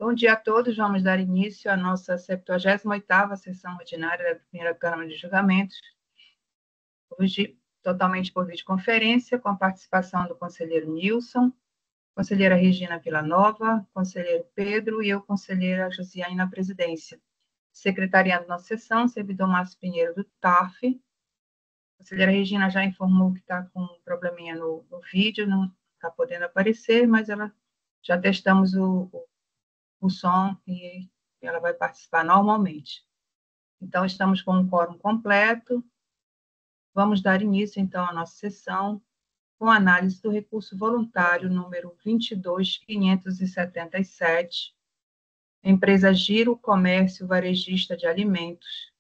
Bom dia a todos, vamos dar início à nossa 78ª sessão ordinária da primeira Câmara de Julgamentos, hoje totalmente por videoconferência, com a participação do conselheiro Nilson, conselheira Regina Villanova, conselheiro Pedro e eu, conselheira Josiane, na presidência. Secretariando nossa sessão, servidor Márcio Pinheiro, do TAF. A conselheira Regina já informou que está com um probleminha no vídeo, não está podendo aparecer, mas já testamos o som e ela vai participar normalmente. Então, estamos com um quórum completo. Vamos dar início, então, à nossa sessão com a análise do recurso voluntário número 22.577, empresa Giro Comércio Varejista de Alimentos.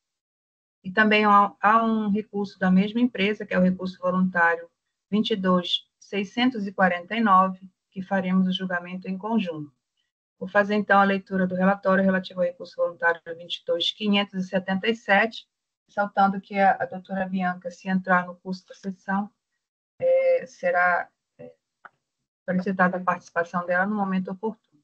E também há um recurso da mesma empresa, que é o recurso voluntário 22.649, que faremos o julgamento em conjunto. Vou fazer, então, a leitura do relatório relativo ao recurso voluntário 22.577, ressaltando que a doutora Bianca, se entrar no curso da sessão, será solicitada a participação dela no momento oportuno.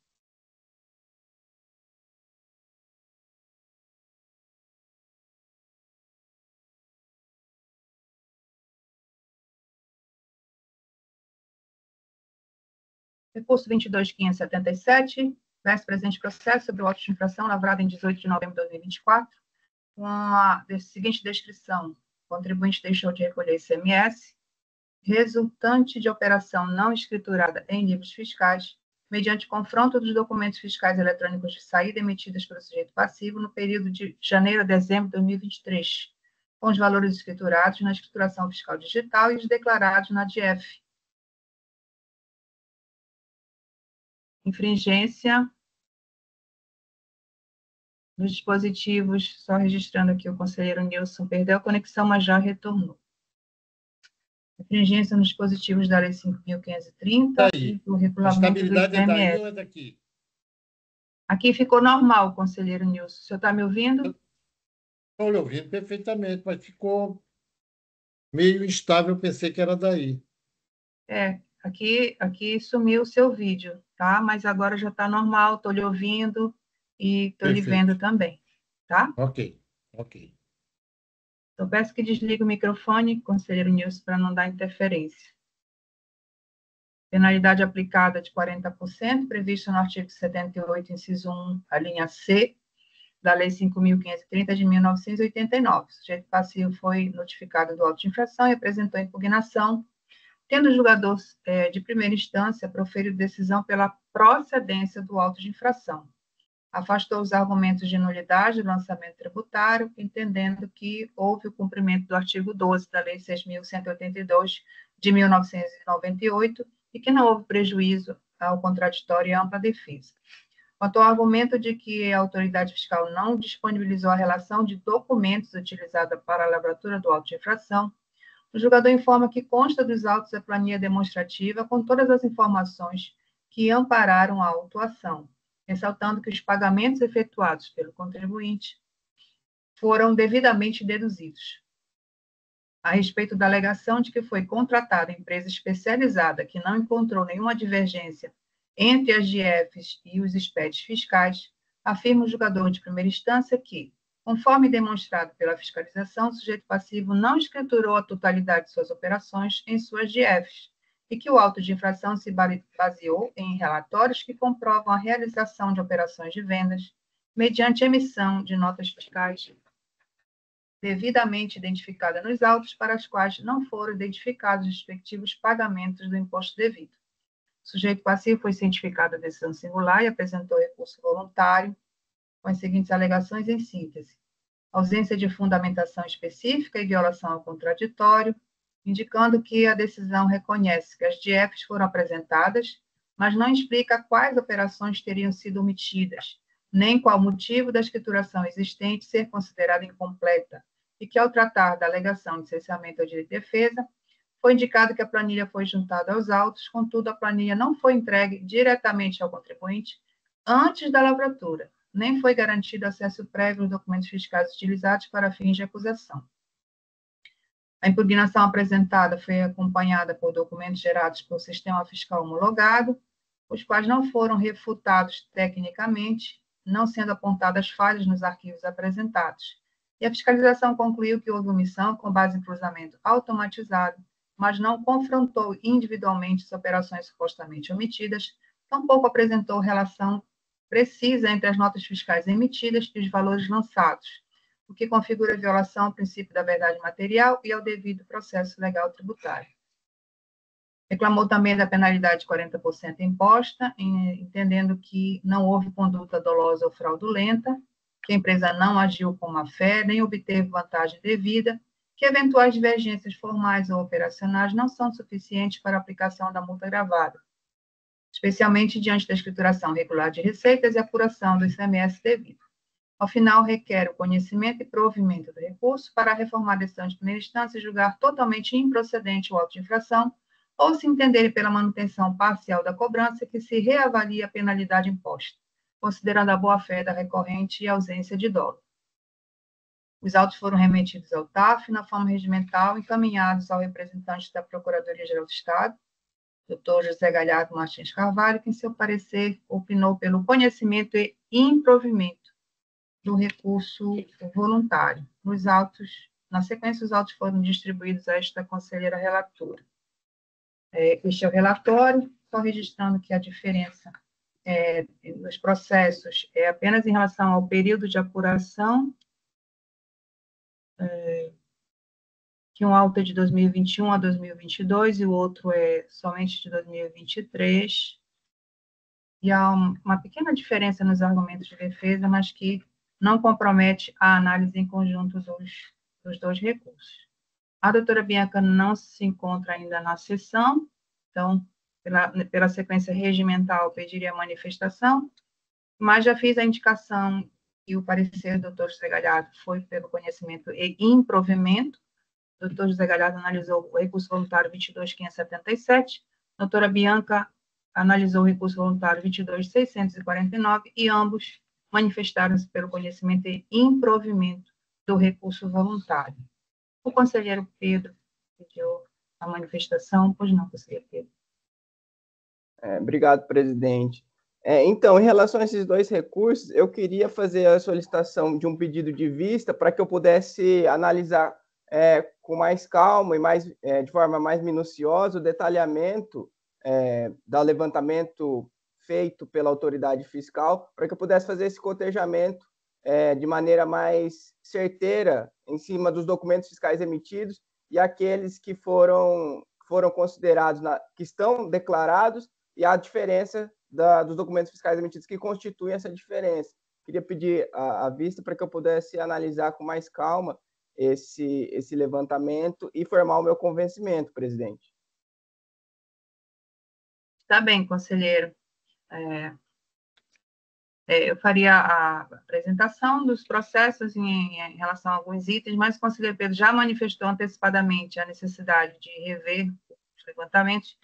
Recurso 22.577, verso presente processo sobre o auto de infração lavrado em 18 de novembro de 2024, com a seguinte descrição: o contribuinte deixou de recolher ICMS, resultante de operação não escriturada em livros fiscais, mediante confronto dos documentos fiscais eletrônicos de saída emitidos pelo sujeito passivo no período de janeiro a dezembro de 2023, com os valores escriturados na escrituração fiscal digital e os declarados na DIEF. Infringência dos dispositivos, só registrando aqui, o conselheiro Nilson perdeu a conexão, mas já retornou. Infringência nos dispositivos da Lei 5.530 e do regulamento do ICMS. A estabilidade é daí ou é daqui? Aqui ficou normal, conselheiro Nilson. O senhor está me ouvindo? Estou lhe ouvindo perfeitamente, mas ficou meio instável, pensei que era daí. Aqui sumiu o seu vídeo, tá? Mas agora já está normal, estou lhe ouvindo e estou lhe vendo também, tá? Ok. Então, peço que desligue o microfone, conselheiro Nilson, para não dar interferência. Penalidade aplicada de 40%, prevista no artigo 78, inciso 1, a linha C, da Lei 5.530 de 1989. O sujeito passivo foi notificado do auto de infração e apresentou impugnação, tendo o julgador de primeira instância proferido decisão pela procedência do auto de infração. Afastou os argumentos de nulidade do lançamento tributário, entendendo que houve o cumprimento do artigo 12 da Lei 6.182 de 1998 e que não houve prejuízo ao contraditório e à ampla defesa. Quanto ao argumento de que a autoridade fiscal não disponibilizou a relação de documentos utilizada para a lavratura do auto de infração, o julgador informa que consta dos autos a planilha demonstrativa com todas as informações que ampararam a autuação, ressaltando que os pagamentos efetuados pelo contribuinte foram devidamente deduzidos. A respeito da alegação de que foi contratada empresa especializada que não encontrou nenhuma divergência entre as DIEFs e os SPEDs fiscais, afirma o julgador de primeira instância que, conforme demonstrado pela fiscalização, o sujeito passivo não escriturou a totalidade de suas operações em suas DIEFs e que o auto de infração se baseou em relatórios que comprovam a realização de operações de vendas mediante emissão de notas fiscais devidamente identificada nos autos, para as quais não foram identificados os respectivos pagamentos do imposto devido. O sujeito passivo foi cientificado da decisão singular e apresentou recurso voluntário com as seguintes alegações em síntese: ausência de fundamentação específica e violação ao contraditório, indicando que a decisão reconhece que as DIEFs foram apresentadas, mas não explica quais operações teriam sido omitidas, nem qual motivo da escrituração existente ser considerada incompleta, e que, ao tratar da alegação de cessamento ao direito de defesa, foi indicado que a planilha foi juntada aos autos, contudo, a planilha não foi entregue diretamente ao contribuinte antes da lavratura, nem foi garantido acesso prévio aos documentos fiscais utilizados para fins de acusação. A impugnação apresentada foi acompanhada por documentos gerados pelo sistema fiscal homologado, os quais não foram refutados tecnicamente, não sendo apontadas falhas nos arquivos apresentados. E a fiscalização concluiu que houve omissão com base em cruzamento automatizado, mas não confrontou individualmente as operações supostamente omitidas, tampouco apresentou relação precisa entre as notas fiscais emitidas e os valores lançados, o que configura violação ao princípio da verdade material e ao devido processo legal tributário. Reclamou também da penalidade de 40% imposta, entendendo que não houve conduta dolosa ou fraudulenta, que a empresa não agiu com má-fé, nem obteve vantagem devida, que eventuais divergências formais ou operacionais não são suficientes para a aplicação da multa gravada, especialmente diante da escrituração regular de receitas e apuração do ICMS devido. Ao final, requer o conhecimento e provimento do recurso para reformar a decisão de primeira instância e julgar totalmente improcedente o auto de infração, ou se entenderem pela manutenção parcial da cobrança que se reavalia a penalidade imposta, considerando a boa-fé da recorrente e a ausência de dolo. Os autos foram remetidos ao TAF na forma regimental, encaminhados ao representante da Procuradoria-Geral do Estado, Dr. José Galhardo Martins Carvalho, que em seu parecer opinou pelo conhecimento e improvimento do recurso voluntário. Na sequência, os autos foram distribuídos a esta conselheira relatora. Este é o relatório, só registrando que a diferença nos processos é apenas em relação ao período de apuração, que um auto é de 2021 a 2022 e o outro é somente de 2023. E há uma pequena diferença nos argumentos de defesa, mas que não compromete a análise em conjunto dos dois recursos. A doutora Bianca não se encontra ainda na sessão, então, pela sequência regimental, pediria a manifestação, mas já fiz a indicação e o parecer do doutor José Galhardo foi pelo conhecimento e improvimento. O doutor José Galhardo analisou o recurso voluntário 22.577, a doutora Bianca analisou o recurso voluntário 22.649 e ambos manifestaram-se pelo conhecimento e improvimento do recurso voluntário. O conselheiro Pedro pediu a manifestação, pois não, conselheiro Pedro. Obrigado, presidente. Então, em relação a esses dois recursos, eu queria fazer a solicitação de um pedido de vista para que eu pudesse analisar com mais calma e de forma mais minuciosa o detalhamento do levantamento feito pela autoridade fiscal, para que eu pudesse fazer esse cotejamento de maneira mais certeira em cima dos documentos fiscais emitidos e aqueles que foram considerados, que estão declarados, e a diferença dos documentos fiscais emitidos que constituem essa diferença. Queria pedir a vista para que eu pudesse analisar com mais calma esse levantamento e formar o meu convencimento, presidente. Está bem, conselheiro. Eu faria a apresentação dos processos em relação a alguns itens, mas o conselheiro Pedro já manifestou antecipadamente a necessidade de rever os levantamentos,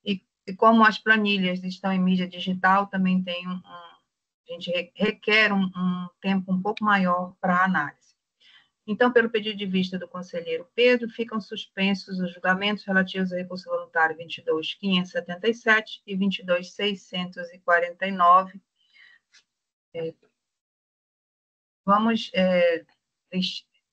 e como as planilhas estão em mídia digital, também tem a gente requer um tempo um pouco maior para a análise. Então, pelo pedido de vista do conselheiro Pedro, ficam suspensos os julgamentos relativos ao recurso voluntário 22.577 e 22.649. Vamos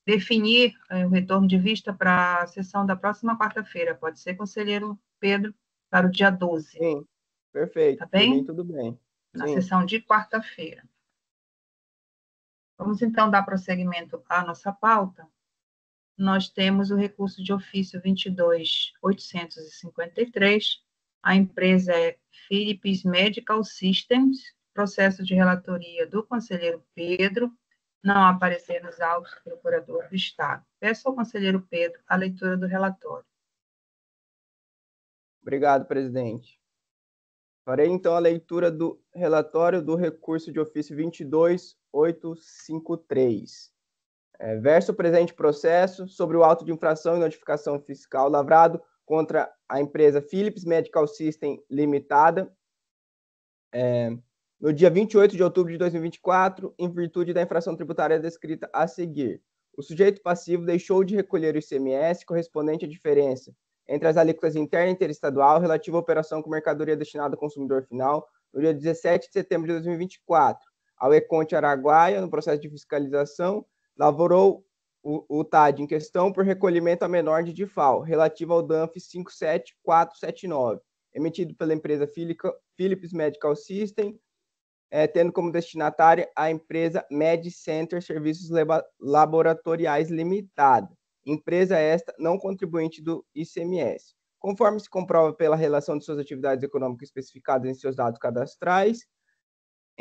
definir o retorno de vista para a sessão da próxima quarta-feira. Pode ser, conselheiro Pedro? Para o dia 12. Sim, perfeito. Tá bem? Também tudo bem. Na Sim. sessão de quarta-feira. Vamos, então, dar prosseguimento à nossa pauta. Nós temos o recurso de ofício 22.853. A empresa é Philips Medical Systems, processo de relatoria do conselheiro Pedro, não aparecer nos autos do procurador do Estado. Peço ao conselheiro Pedro a leitura do relatório. Obrigado, presidente. Farei, então, a leitura do relatório do recurso de ofício 22.853. Verso o presente processo sobre o auto de infração e notificação fiscal lavrado contra a empresa Philips Medical System Limitada, no dia 28 de outubro de 2024, em virtude da infração tributária descrita a seguir. O sujeito passivo deixou de recolher o ICMS correspondente à diferença entre as alíquotas interna e interestadual relativa à operação com mercadoria destinada ao consumidor final no dia 17 de setembro de 2024. Ao Econte Araguaia, no processo de fiscalização, lavrou o TAD em questão por recolhimento a menor de DIFAL, relativo ao DANF 57479, emitido pela empresa Philips Medical System, tendo como destinatária a empresa MedCenter Serviços Laboratoriais Limitada, empresa esta não contribuinte do ICMS. Conforme se comprova pela relação de suas atividades econômicas especificadas em seus dados cadastrais,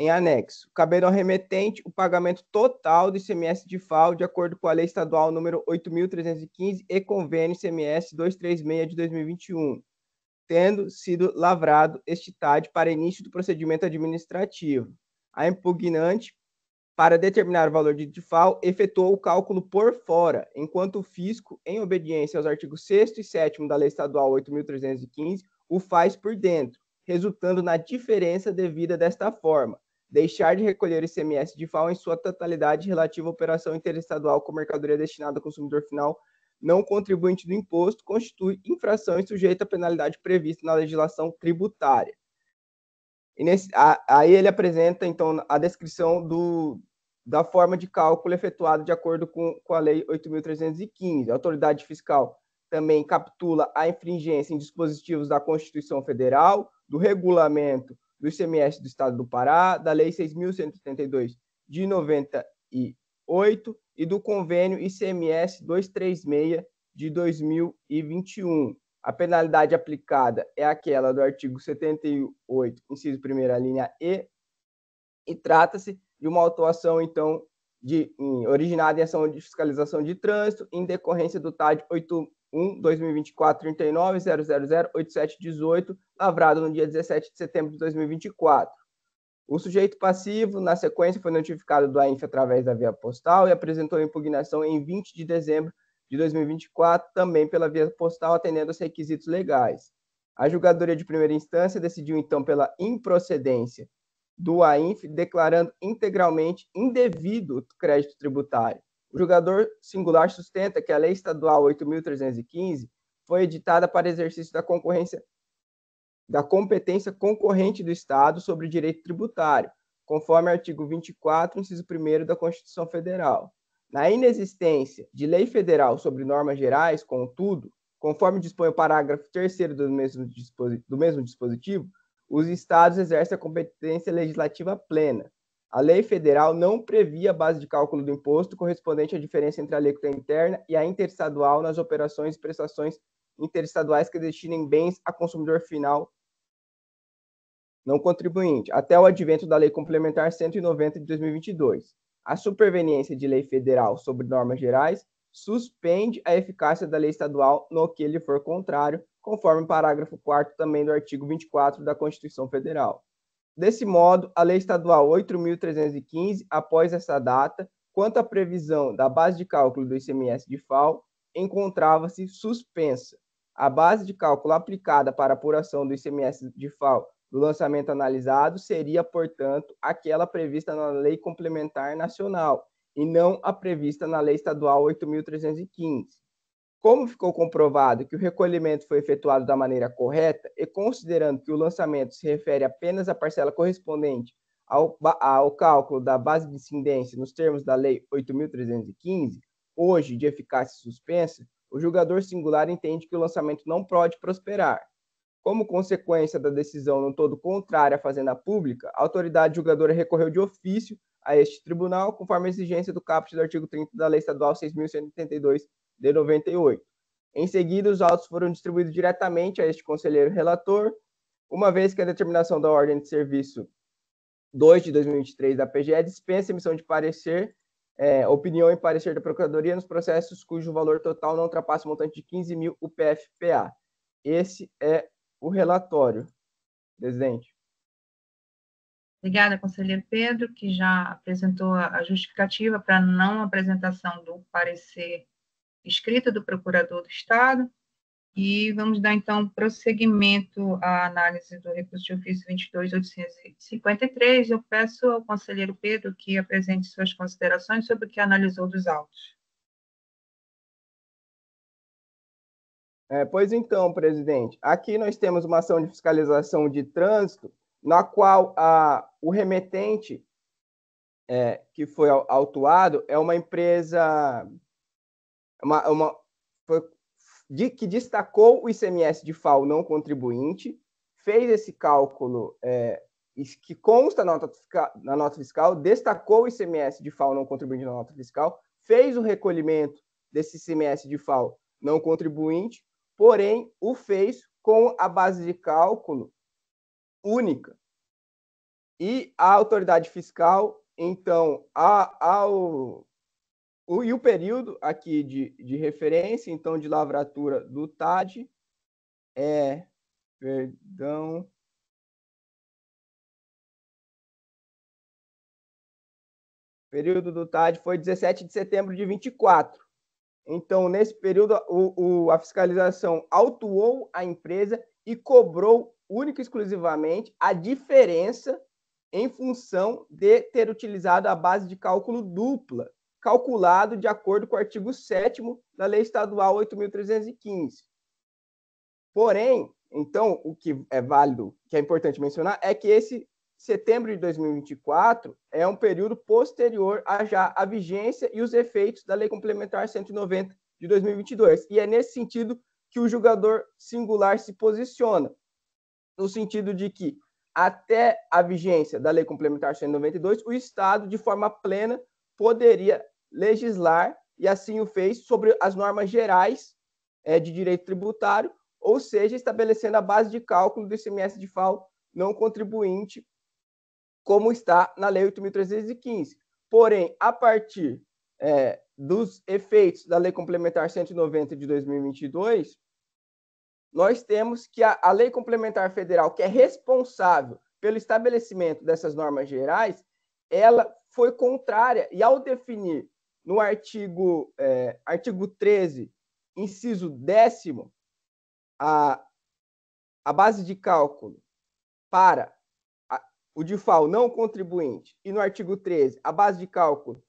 em anexo, cabendo ao remetente o pagamento total do ICMS de FAO de acordo com a Lei Estadual número 8.315 e Convênio ICMS 236 de 2021, tendo sido lavrado este TAD para início do procedimento administrativo. A impugnante, para determinar o valor de DIFAL, efetuou o cálculo por fora, enquanto o fisco, em obediência aos artigos 6º e 7º da Lei Estadual 8.315, o faz por dentro, resultando na diferença devida desta forma, deixar de recolher o ICMS DIFAL em sua totalidade relativa à operação interestadual com mercadoria destinada ao consumidor final não contribuinte do imposto, constitui infração e sujeita à penalidade prevista na legislação tributária. Aí ele apresenta, então, a descrição da forma de cálculo efetuada de acordo com a Lei 8.315. A autoridade fiscal também capitula a infringência em dispositivos da Constituição Federal, do regulamento do ICMS do Estado do Pará, da Lei 6.172 de 98 e do Convênio ICMS 236 de 2021. A penalidade aplicada é aquela do artigo 78, inciso 1ª, linha E, e trata-se de uma autuação, então, originada em ação de fiscalização de trânsito, em decorrência do TAD 81-2024-39-000-8718, lavrado no dia 17 de setembro de 2024. O sujeito passivo, na sequência, foi notificado do AINF através da via postal e apresentou impugnação em 20 de dezembro de 2024, também pela via postal, atendendo aos requisitos legais. A julgadoria de primeira instância decidiu, então, pela improcedência do AINF, declarando integralmente indevido o crédito tributário. O julgador singular sustenta que a Lei Estadual 8.315 foi editada para exercício da competência concorrente do Estado sobre o direito tributário, conforme o artigo 24, inciso 1º da Constituição Federal. Na inexistência de lei federal sobre normas gerais, contudo, conforme dispõe o parágrafo 3º do mesmo dispositivo, os Estados exercem a competência legislativa plena. A lei federal não previa a base de cálculo do imposto correspondente à diferença entre a alíquota interna e a interestadual nas operações e prestações interestaduais que destinem bens a consumidor final não contribuinte, até o advento da Lei Complementar 190 de 2022. A superveniência de lei federal sobre normas gerais suspende a eficácia da lei estadual no que lhe for contrário, conforme o parágrafo 4º também do artigo 24 da Constituição Federal. Desse modo, a Lei Estadual 8.315, após essa data, quanto à previsão da base de cálculo do ICMS de FAO, encontrava-se suspensa. A base de cálculo aplicada para a apuração do ICMS de FAO do lançamento analisado seria, portanto, aquela prevista na Lei Complementar Nacional, e não a prevista na Lei Estadual 8.315. Como ficou comprovado que o recolhimento foi efetuado da maneira correta, e considerando que o lançamento se refere apenas à parcela correspondente ao cálculo da base de incidência nos termos da Lei 8.315, hoje de eficácia suspensa, o julgador singular entende que o lançamento não pode prosperar. Como consequência da decisão no todo contrária à Fazenda Pública, a autoridade julgadora recorreu de ofício a este tribunal, conforme a exigência do caput do artigo 30 da Lei Estadual 6.182 de 98. Em seguida, os autos foram distribuídos diretamente a este conselheiro relator, uma vez que a determinação da Ordem de Serviço 2 de 2023 da PGE dispensa emissão de parecer, opinião e parecer da Procuradoria nos processos cujo valor total não ultrapassa o montante de 15.000 UPF-PA. Esse é o relatório, presidente. Obrigada, conselheiro Pedro, que já apresentou a justificativa para não apresentação do parecer escrito do Procurador do Estado. E vamos dar, então, prosseguimento à análise do recurso de ofício 22.853. Eu peço ao conselheiro Pedro que apresente suas considerações sobre o que analisou dos autos. Pois então, presidente, aqui nós temos uma ação de fiscalização de trânsito, na qual o remetente que foi autuado é uma empresa que destacou o ICMS de FAO não contribuinte, fez esse cálculo que consta na nota fiscal, destacou o ICMS de FAO não contribuinte na nota fiscal, fez o recolhimento desse ICMS de FAO não contribuinte, porém o fez com a base de cálculo única. E a autoridade fiscal, então, e o período aqui de referência, então, de lavratura do TAD o período do TAD foi 17 de setembro de 24. Então, nesse período, a fiscalização autuou a empresa e cobrou única e exclusivamente a diferença em função de ter utilizado a base de cálculo dupla, calculado de acordo com o artigo 7º da Lei Estadual 8.315. Porém, então, o que é válido, que é importante mencionar, é que esse setembro de 2024 é um período posterior à vigência e os efeitos da Lei Complementar 190 de 2022. E é nesse sentido que o julgador singular se posiciona, no sentido de que, até a vigência da Lei Complementar 192, o Estado, de forma plena, poderia legislar, e assim o fez, sobre as normas gerais de direito tributário, ou seja, estabelecendo a base de cálculo do ICMS de FAO não contribuinte, como está na Lei 8.315. Porém, a partir dos efeitos da Lei Complementar 190 de 2022, nós temos que a Lei Complementar Federal, que é responsável pelo estabelecimento dessas normas gerais, ela foi contrária, e ao definir no artigo 13, inciso 10º, a base de cálculo para o de FAO não contribuinte, e no artigo 13, a base de cálculo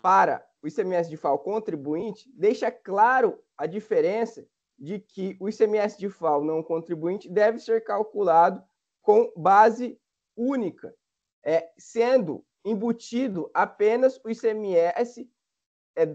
para o ICMS de FAO contribuinte, deixa claro a diferença de que o ICMS de FAO não contribuinte deve ser calculado com base única, sendo embutido apenas o ICMS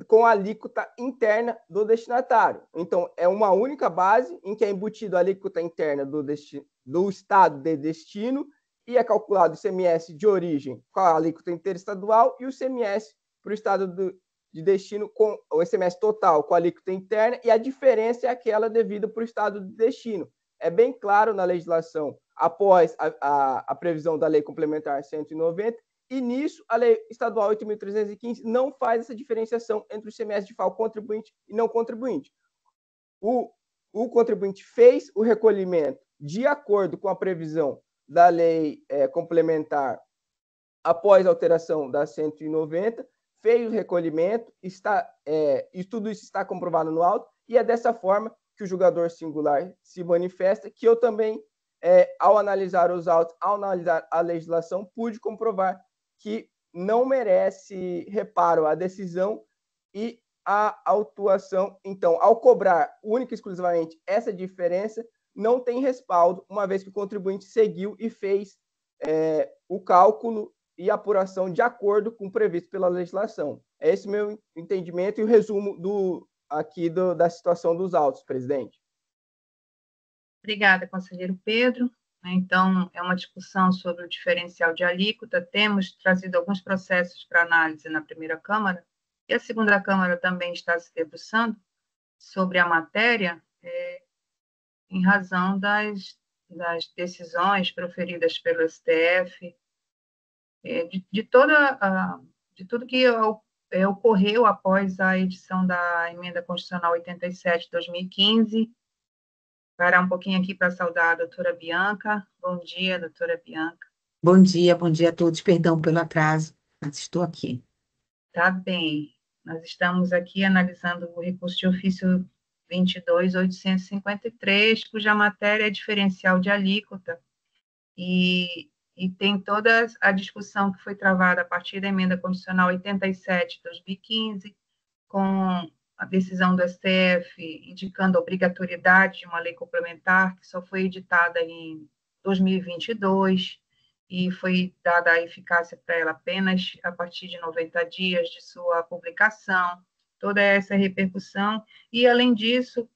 com a alíquota interna do destinatário. Então, é uma única base em que é embutido a alíquota interna do estado de destino e é calculado o ICMS de origem com a alíquota interestadual e o ICMS para o estado de destino com o ICMS total com a alíquota interna, e a diferença é aquela devida para o estado de destino. É bem claro na legislação, após a previsão da Lei Complementar 190, e nisso a Lei Estadual 8.315 não faz essa diferenciação entre o ICMS de FAO contribuinte e não contribuinte. O contribuinte fez o recolhimento de acordo com a previsão da Lei Complementar após a alteração da 190, fez o recolhimento, e tudo isso está comprovado no auto, e é dessa forma que o julgador singular se manifesta, que eu também, ao analisar os autos, ao analisar a legislação, pude comprovar que não merece reparo a decisão e a autuação. Então, ao cobrar única e exclusivamente essa diferença, não tem respaldo, uma vez que o contribuinte seguiu e fez o cálculo e apuração de acordo com o previsto pela legislação. É esse meu entendimento e o resumo da situação dos autos, presidente. Obrigada, conselheiro Pedro. Então, é uma discussão sobre o diferencial de alíquota. Temos trazido alguns processos para análise na primeira Câmara, e a segunda Câmara também está se debruçando sobre a matéria, em razão das decisões proferidas pelo STF, de tudo que ocorreu após a edição da Emenda Constitucional 87 de 2015. Parar um pouquinho aqui para saudar a doutora Bianca. Bom dia, doutora Bianca. Bom dia a todos. Perdão pelo atraso, mas estou aqui. Tá bem. Nós estamos aqui analisando o recurso de ofício 22.853, cuja matéria é diferencial de alíquota, e tem toda a discussão que foi travada a partir da Emenda Constitucional 87 de 2015, com a decisão do STF indicando a obrigatoriedade de uma lei complementar, que só foi editada em 2022, e foi dada a eficácia para ela apenas a partir de 90 dias de sua publicação, toda essa repercussão, e, além disso,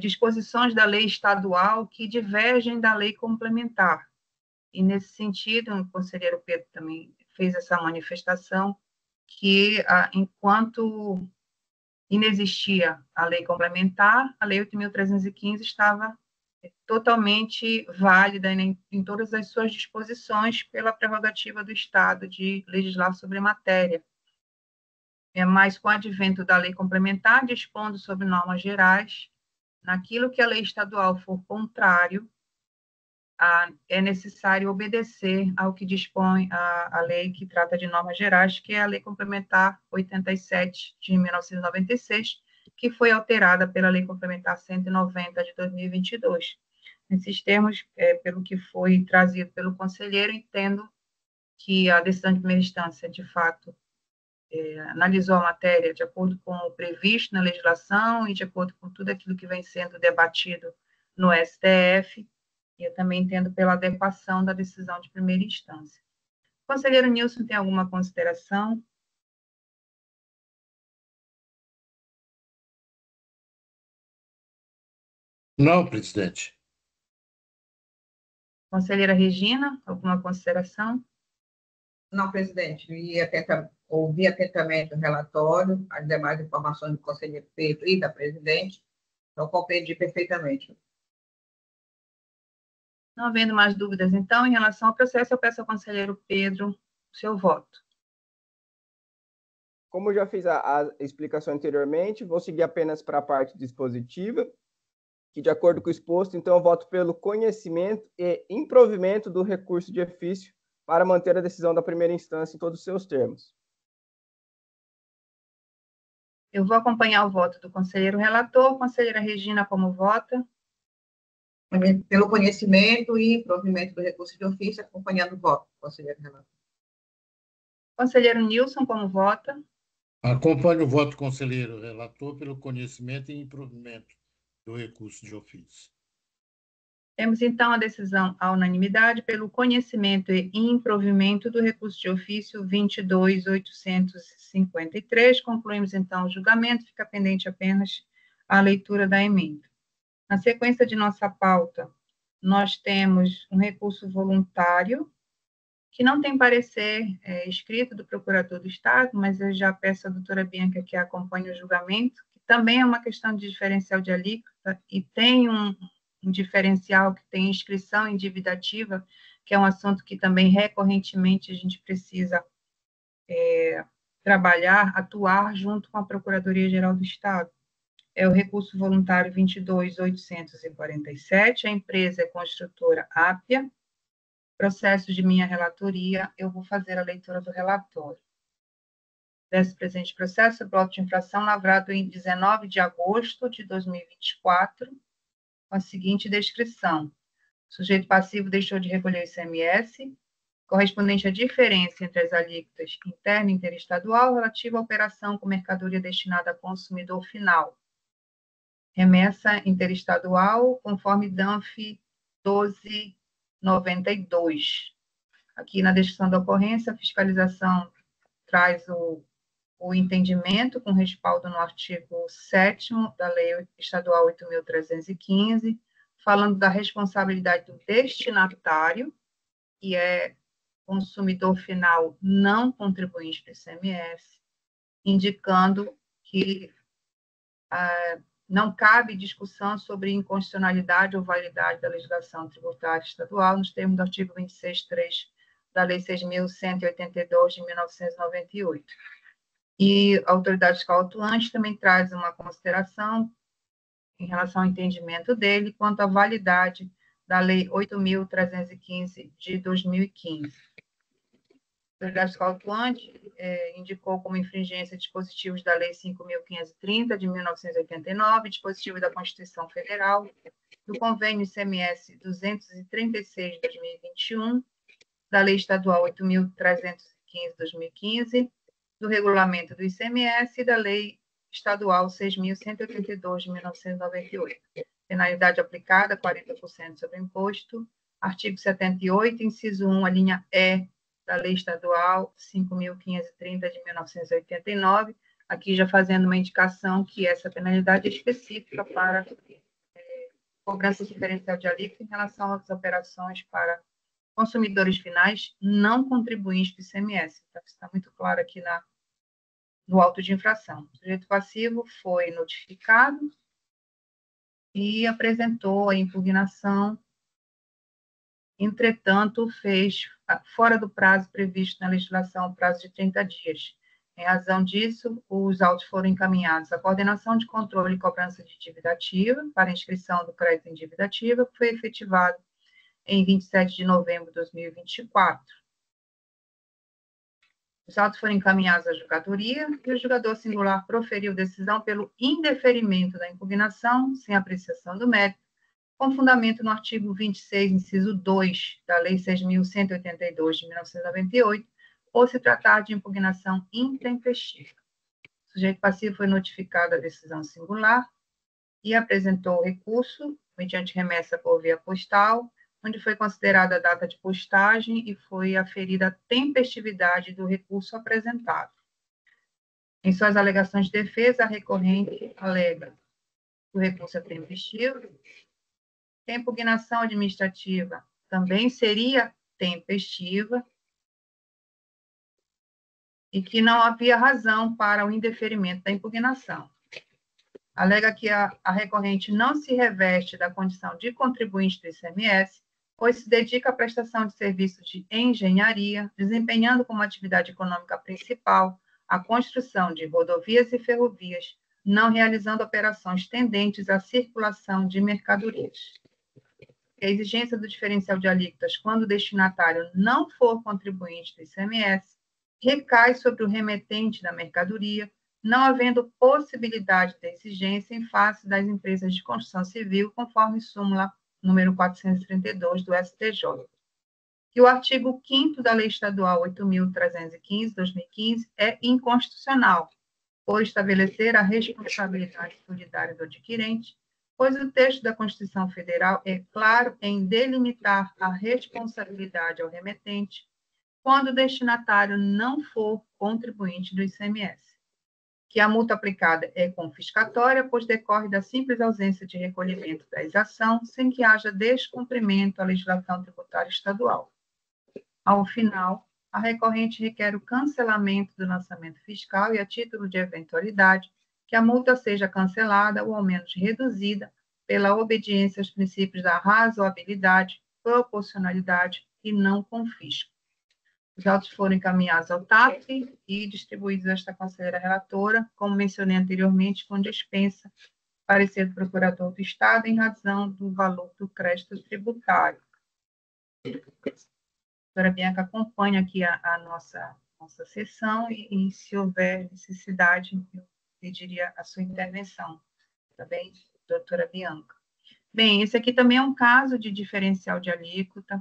disposições da lei estadual que divergem da lei complementar. E, nesse sentido, o conselheiro Pedro também fez essa manifestação, que, enquanto inexistia a lei complementar, a Lei 8.315 estava totalmente válida em todas as suas disposições pela prerrogativa do Estado de legislar sobre a matéria. Mas, com o advento da lei complementar, dispondo sobre normas gerais, naquilo que a lei estadual for contrário, é necessário obedecer ao que dispõe a lei que trata de normas gerais, que é a Lei Complementar 87, de 1996, que foi alterada pela Lei Complementar 190, de 2022. Nesses termos, pelo que foi trazido pelo conselheiro, entendo que a decisão de primeira instância, de fato, analisou a matéria de acordo com o previsto na legislação e de acordo com tudo aquilo que vem sendo debatido no STF, e eu também entendo pela adequação da decisão de primeira instância. O conselheiro Nilson tem alguma consideração? Não, presidente. Conselheira Regina, alguma consideração? Não, presidente, ouvi atentamente o relatório, as demais informações do conselheiro Pedro e da presidente, então compreendi perfeitamente. Não havendo mais dúvidas, então, em relação ao processo, eu peço ao conselheiro Pedro o seu voto. Como eu já fiz a explicação anteriormente, vou seguir apenas para a parte dispositiva, que, de acordo com o exposto, então, eu voto pelo conhecimento e improvimento do recurso de ofício para manter a decisão da primeira instância em todos os seus termos. Eu vou acompanhar o voto do conselheiro relator. Conselheira Regina, como vota? Pelo conhecimento e provimento do recurso de ofício, acompanhando o voto, conselheiro relator. Conselheiro Nilson, como vota? Acompanho o voto do conselheiro relator pelo conhecimento e improvimento do recurso de ofício. Temos, então, a decisão à unanimidade pelo conhecimento e improvimento do recurso de ofício 22.853. Concluímos, então, o julgamento, fica pendente apenas a leitura da emenda. Na sequência de nossa pauta, nós temos um recurso voluntário, que não tem parecer escrito do Procurador do Estado, mas eu já peço à doutora Bianca que acompanhe o julgamento, que também é uma questão de diferencial de alíquota, e tem um diferencial que tem inscrição endividativa, que é um assunto que também recorrentemente a gente precisa trabalhar, atuar junto com a Procuradoria-Geral do Estado. É o recurso voluntário 22.847, a empresa é construtora Ápia, processo de minha relatoria, eu vou fazer a leitura do relatório. Desse presente processo, bloco de infração lavrado em 19 de agosto de 2024, com a seguinte descrição: o sujeito passivo deixou de recolher o ICMS, correspondente à diferença entre as alíquotas interna e interestadual relativa à operação com mercadoria destinada a consumidor final. Remessa interestadual, conforme DANF 1292. Aqui na descrição da ocorrência, a fiscalização traz o entendimento com respaldo no artigo 7º da Lei Estadual 8.315, falando da responsabilidade do destinatário, que é consumidor final não contribuinte do ICMS, indicando que não cabe discussão sobre inconstitucionalidade ou validade da legislação tributária estadual, nos termos do artigo 26.3 da Lei 6.182, de 1998. E a autoridade fiscal atuante também traz uma consideração em relação ao entendimento dele quanto à validade da Lei 8.315, de 2015. A autoridade fiscal atuante indicou como infringência dispositivos da Lei 5.530, de 1989, dispositivo da Constituição Federal, do Convênio ICMS 236, de 2021, da Lei Estadual 8.315, de 2015, do Regulamento do ICMS e da Lei Estadual 6.182 de 1998. Penalidade aplicada, 40% sobre o imposto. Artigo 78, inciso 1, a linha E da Lei Estadual 5.530 de 1989, aqui já fazendo uma indicação que essa penalidade é específica para cobrança diferencial de alíquota em relação às operações para consumidores finais não contribuintes do ICMS. Então, está muito claro aqui no auto de infração. O sujeito passivo foi notificado e apresentou a impugnação, entretanto, fez, fora do prazo previsto na legislação, o prazo de 30 dias. Em razão disso, os autos foram encaminhados à Coordenação de Controle e Cobrança de Dívida Ativa para inscrição do crédito em dívida ativa, que foi efetivado em 27 de novembro de 2024. Os autos foram encaminhados à julgadoria e o julgador singular proferiu decisão pelo indeferimento da impugnação, sem apreciação do mérito, com fundamento no artigo 26, inciso 2 da Lei 6.182 de 1998, ou se tratar de impugnação intempestiva. O sujeito passivo foi notificado da decisão singular e apresentou o recurso, mediante remessa por via postal, onde foi considerada a data de postagem e foi aferida a tempestividade do recurso apresentado. Em suas alegações de defesa, a recorrente alega que o recurso é tempestivo, que a impugnação administrativa também seria tempestiva e que não havia razão para o indeferimento da impugnação. Alega que a recorrente não se reveste da condição de contribuinte do ICMS, pois se dedica à prestação de serviços de engenharia, desempenhando como atividade econômica principal a construção de rodovias e ferrovias, não realizando operações tendentes à circulação de mercadorias. A exigência do diferencial de alíquotas, quando o destinatário não for contribuinte do ICMS, recai sobre o remetente da mercadoria, não havendo possibilidade da exigência em face das empresas de construção civil, conforme súmula número 432 do STJ. E o artigo 5º da Lei Estadual 8.315, 2015, é inconstitucional, por estabelecer a responsabilidade solidária do adquirente, pois o texto da Constituição Federal é claro em delimitar a responsabilidade ao remetente quando o destinatário não for contribuinte do ICMS, que a multa aplicada é confiscatória, pois decorre da simples ausência de recolhimento da exação, sem que haja descumprimento à legislação tributária estadual. Ao final, a recorrente requer o cancelamento do lançamento fiscal e, a título de eventualidade, que a multa seja cancelada ou, ao menos, reduzida pela obediência aos princípios da razoabilidade, proporcionalidade e não confisco. Os autos foram encaminhados ao TAF e distribuídos a esta conselheira relatora, como mencionei anteriormente, com dispensa parecer do procurador do Estado em razão do valor do crédito tributário. A doutora Bianca acompanha aqui a nossa sessão e, se houver necessidade, eu pediria a sua intervenção. Tá bem, doutora Bianca? Bem, esse aqui também é um caso de diferencial de alíquota,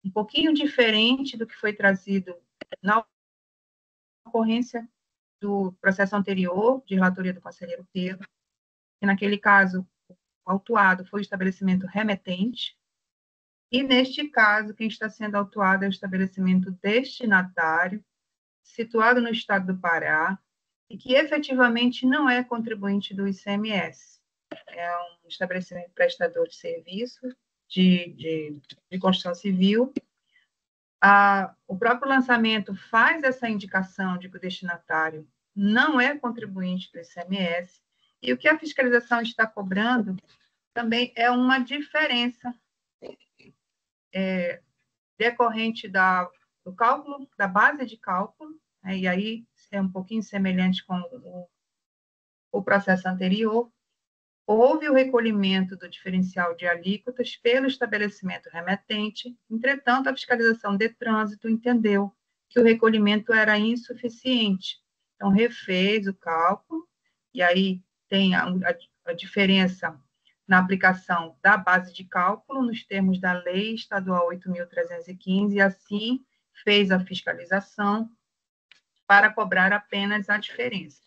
um pouquinho diferente do que foi trazido na ocorrência do processo anterior, de relatoria do conselheiro Pedro, que naquele caso, o autuado foi o estabelecimento remetente, e neste caso, quem está sendo autuado é o estabelecimento destinatário, situado no estado do Pará, e que efetivamente não é contribuinte do ICMS. É um estabelecimento prestador de serviço de construção civil. O próprio lançamento faz essa indicação de que o destinatário não é contribuinte do ICMS, e o que a fiscalização está cobrando também é uma diferença decorrente do cálculo, da base de cálculo, né, e aí é um pouquinho semelhante com o processo anterior. Houve o recolhimento do diferencial de alíquotas pelo estabelecimento remetente, entretanto, a fiscalização de trânsito entendeu que o recolhimento era insuficiente. Então, refez o cálculo, e aí tem a diferença na aplicação da base de cálculo, nos termos da Lei Estadual 8.315, e assim fez a fiscalização para cobrar apenas a diferença.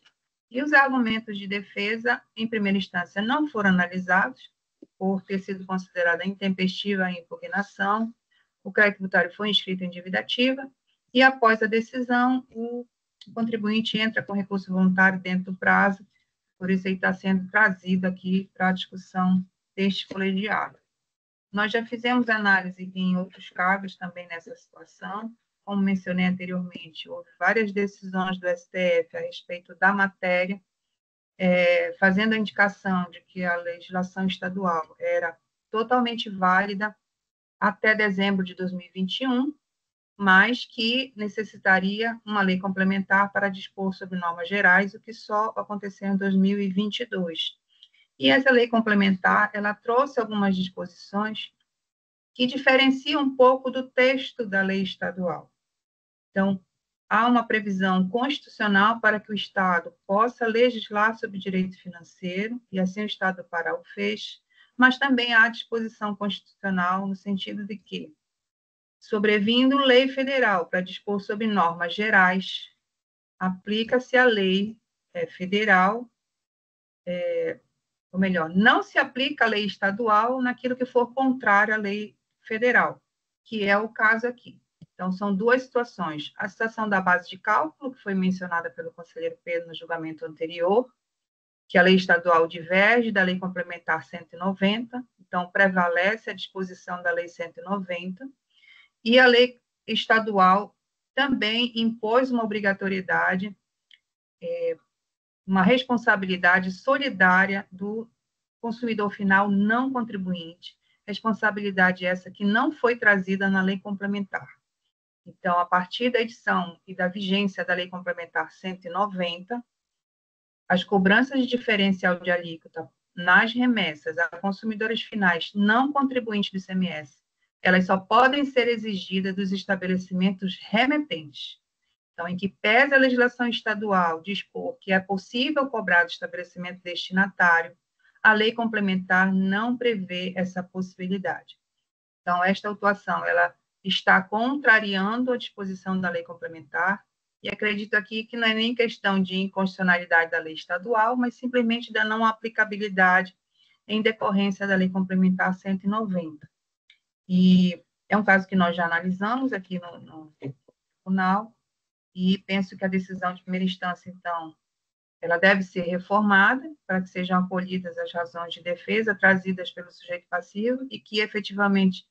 E os argumentos de defesa, em primeira instância, não foram analisados, por ter sido considerada intempestiva a impugnação, o crédito tributário foi inscrito em dívida ativa, e após a decisão, o contribuinte entra com recurso voluntário dentro do prazo, por isso ele está sendo trazido aqui para a discussão deste colegiado. Nós já fizemos análise em outros casos também nessa situação, como mencionei anteriormente, houve várias decisões do STF a respeito da matéria, fazendo a indicação de que a legislação estadual era totalmente válida até dezembro de 2021, mas que necessitaria uma lei complementar para dispor sobre normas gerais, o que só aconteceu em 2022. E essa lei complementar, ela trouxe algumas disposições que diferenciam um pouco do texto da lei estadual. Então, há uma previsão constitucional para que o Estado possa legislar sobre direito financeiro, e assim o Estado do Pará o fez, mas também há disposição constitucional no sentido de que, sobrevindo lei federal para dispor sobre normas gerais, aplica-se a lei federal, ou melhor, não se aplica a lei estadual naquilo que for contrário à lei federal, que é o caso aqui. Então, são duas situações. A situação da base de cálculo, que foi mencionada pelo conselheiro Pedro no julgamento anterior, que a lei estadual diverge da lei complementar 190, então prevalece a disposição da lei 190, e a lei estadual também impôs uma obrigatoriedade, uma responsabilidade solidária do consumidor final não contribuinte, responsabilidade essa que não foi trazida na lei complementar. Então, a partir da edição e da vigência da lei complementar 190, as cobranças de diferencial de alíquota nas remessas a consumidores finais não contribuintes do ICMS, elas só podem ser exigidas dos estabelecimentos remetentes. Então, em que pese a legislação estadual dispor que é possível cobrar do estabelecimento destinatário, a lei complementar não prevê essa possibilidade. Então, esta autuação, ela está contrariando a disposição da lei complementar, e acredito aqui que não é nem questão de inconstitucionalidade da lei estadual, mas simplesmente da não aplicabilidade em decorrência da lei complementar 190. E é um caso que nós já analisamos aqui no tribunal, e penso que a decisão de primeira instância, então, ela deve ser reformada para que sejam acolhidas as razões de defesa trazidas pelo sujeito passivo e que efetivamente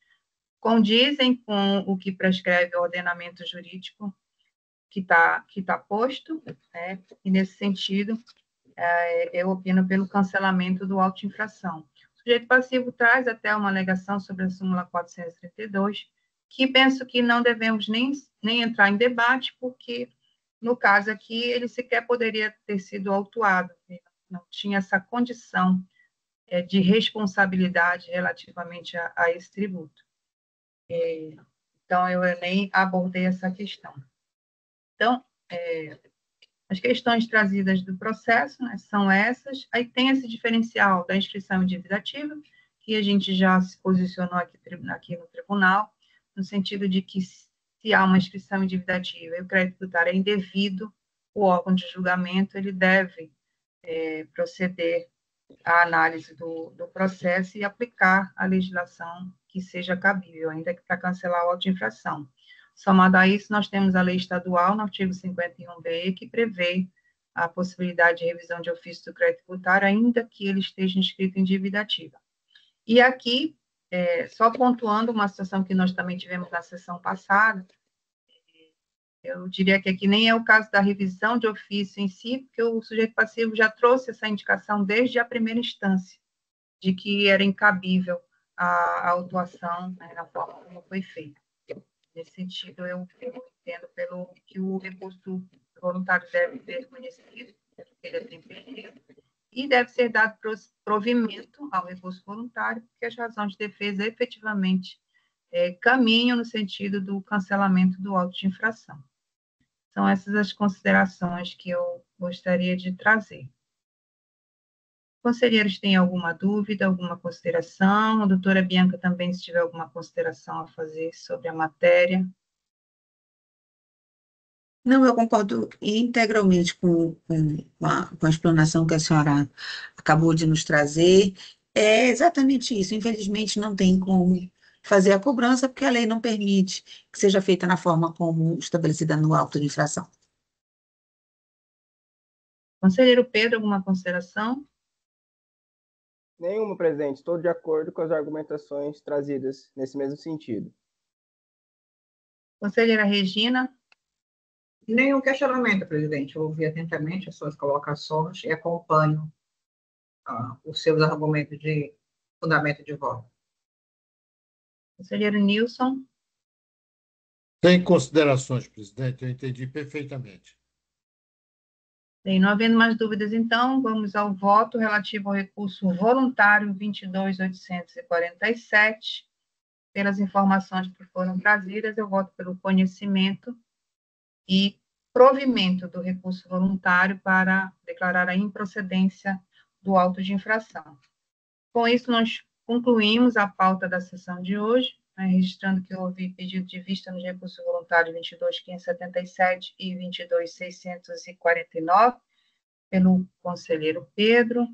condizem com o que prescreve o ordenamento jurídico que tá posto, né? E nesse sentido, eu opino pelo cancelamento do auto de infração. O sujeito passivo traz até uma alegação sobre a súmula 432, que penso que não devemos nem entrar em debate, porque, no caso aqui, ele sequer poderia ter sido autuado, não tinha essa condição de responsabilidade relativamente a esse tributo. Então, eu nem abordei essa questão. Então, as questões trazidas do processo, né, são essas. Aí tem esse diferencial da inscrição em dívida ativa, que a gente já se posicionou aqui no tribunal, no sentido de que se há uma inscrição em dívida ativa e o crédito tributário é indevido, o órgão de julgamento ele deve proceder à análise do processo e aplicar a legislação que seja cabível, ainda que para cancelar o auto de infração. Somado a isso, nós temos a lei estadual, no artigo 51b, que prevê a possibilidade de revisão de ofício do crédito tributário, ainda que ele esteja inscrito em dívida ativa. E aqui, só pontuando uma situação que nós também tivemos na sessão passada, eu diria que aqui nem é o caso da revisão de ofício em si, porque o sujeito passivo já trouxe essa indicação desde a primeira instância, de que era incabível a autuação, né, na forma como foi feita. Nesse sentido, eu entendo pelo que o recurso voluntário deve ser conhecido, ele é tempestivo, e deve ser dado provimento ao recurso voluntário, porque as razões de defesa efetivamente caminham no sentido do cancelamento do auto de infração. São essas as considerações que eu gostaria de trazer. Conselheiros têm alguma dúvida, alguma consideração? A doutora Bianca também, se tiver alguma consideração a fazer sobre a matéria. Não, eu concordo integralmente com a explanação que a senhora acabou de nos trazer. É exatamente isso. Infelizmente, não tem como fazer a cobrança, porque a lei não permite que seja feita na forma como estabelecida no auto de infração. Conselheiro Pedro, alguma consideração? Nenhuma, presidente. Estou de acordo com as argumentações trazidas nesse mesmo sentido. Conselheira Regina? Nenhum questionamento, presidente. Eu ouvi atentamente as suas colocações e acompanho os seus argumentos de fundamento de voto. Conselheiro Nilson? Sem considerações, presidente, eu entendi perfeitamente. Bem, não havendo mais dúvidas, então, vamos ao voto relativo ao recurso voluntário 22.847. Pelas informações que foram trazidas, eu voto pelo conhecimento e provimento do recurso voluntário para declarar a improcedência do auto de infração. Com isso, nós concluímos a pauta da sessão de hoje, registrando que houve pedido de vista no recurso voluntário 22.577 e 22.649, pelo conselheiro Pedro.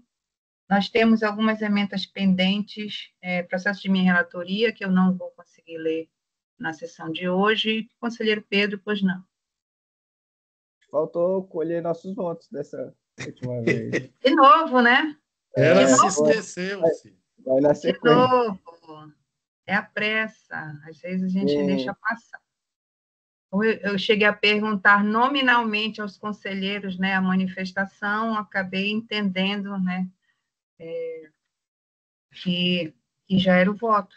Nós temos algumas emendas pendentes, processo de minha relatoria, que eu não vou conseguir ler na sessão de hoje. Conselheiro Pedro, pois não. Faltou colher nossos votos dessa última vez. De novo, né? Ela De se novo. esqueceu-se. Vai na De sequência. novo. É a pressa. Às vezes a gente deixa passar. Eu cheguei a perguntar nominalmente aos conselheiros, né, a manifestação, acabei entendendo, né, que já era o voto.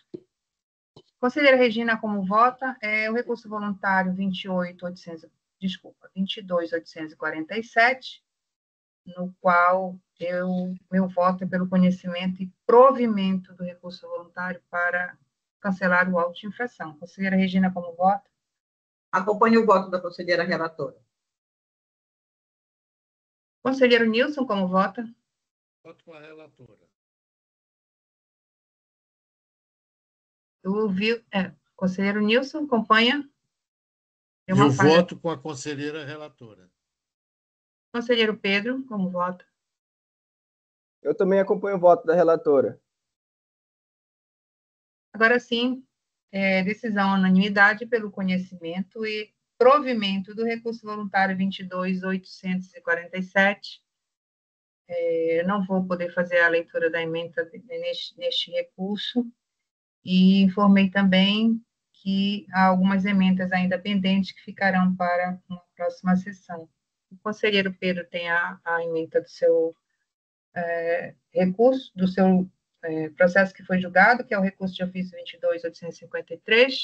Conselheira Regina, como vota, o recurso voluntário 22.847, no qual meu voto é pelo conhecimento e provimento do recurso voluntário para cancelar o auto de infração. Conselheira Regina, como vota? Acompanho o voto da conselheira relatora. Conselheiro Nilson, como vota? Voto com a relatora. Eu ouvi, conselheiro Nilson, acompanha? Eu voto com a conselheira relatora. Conselheiro Pedro, como vota? Eu também acompanho o voto da relatora. Agora sim, decisão unanimidade pelo conhecimento e provimento do recurso voluntário 22.847. Eu não vou poder fazer a leitura da emenda neste recurso, e informei também que há algumas emendas ainda pendentes que ficarão para uma próxima sessão. O conselheiro Pedro tem a emenda do seu recurso, do seu processo que foi julgado, que é o recurso de ofício 22.853,